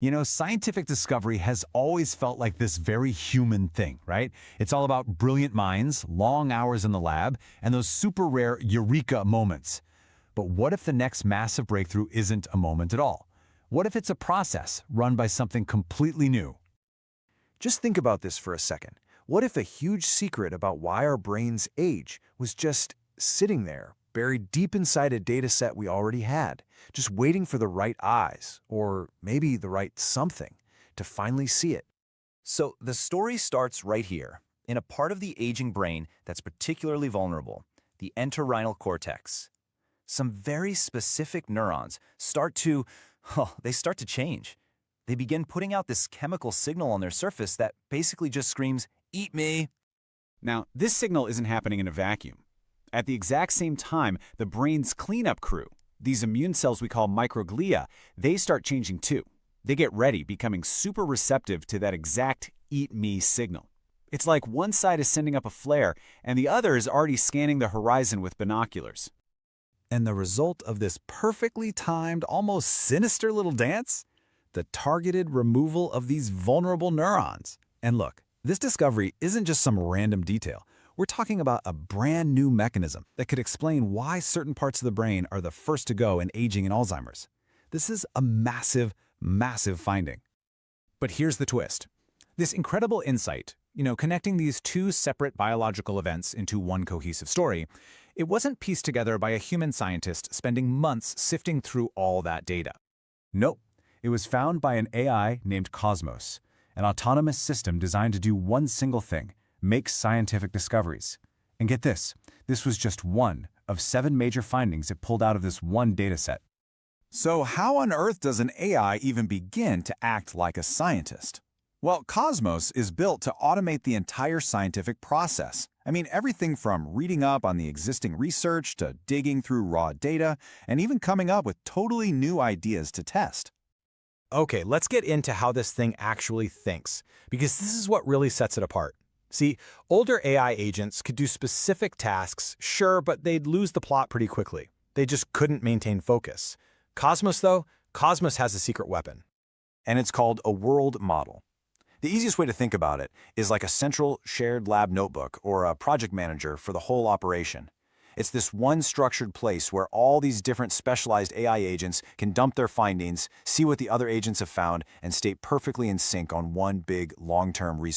You know, scientific discovery has always felt like this very human thing, right? It's all about brilliant minds, long hours in the lab, and those super rare eureka moments. But what if the next massive breakthrough isn't a moment at all? What if it's a process run by something completely new? Just think about this for a second. What if a huge secret about why our brains age was just sitting there, buried deep inside a data set we already had, just waiting for the right eyes, or maybe the right something, to finally see it? So the story starts right here, in a part of the aging brain that's particularly vulnerable, the entorhinal cortex. Some very specific neurons they start to change. They begin putting out this chemical signal on their surface that basically just screams, "Eat me!" Now, this signal isn't happening in a vacuum. At the exact same time, the brain's cleanup crew, these immune cells we call microglia, they start changing too. They get ready, becoming super receptive to that exact "eat me" signal. It's like one side is sending up a flare, and the other is already scanning the horizon with binoculars. And the result of this perfectly timed, almost sinister little dance? The targeted removal of these vulnerable neurons. And look, this discovery isn't just some random detail. We're talking about a brand new mechanism that could explain why certain parts of the brain are the first to go in aging and Alzheimer's. This is a massive, massive finding. But here's the twist. This incredible insight, connecting these two separate biological events into one cohesive story, it wasn't pieced together by a human scientist spending months sifting through all that data. Nope. It was found by an AI named Kosmos, an autonomous system designed to do one single thing: make scientific discoveries. And get this was just one of 7 major findings it pulled out of this one dataset. So how on earth does an AI even begin to act like a scientist? Well, Cosmos is built to automate the entire scientific process. I mean, everything from reading up on the existing research to digging through raw data and even coming up with totally new ideas to test. Okay, let's get into how this thing actually thinks, because this is what really sets it apart. See, older AI agents could do specific tasks, sure, but they'd lose the plot pretty quickly. They just couldn't maintain focus. Cosmos has a secret weapon. And it's called a world model. The easiest way to think about it is like a central shared lab notebook or a project manager for the whole operation. It's this one structured place where all these different specialized AI agents can dump their findings, see what the other agents have found, and stay perfectly in sync on one big long-term research.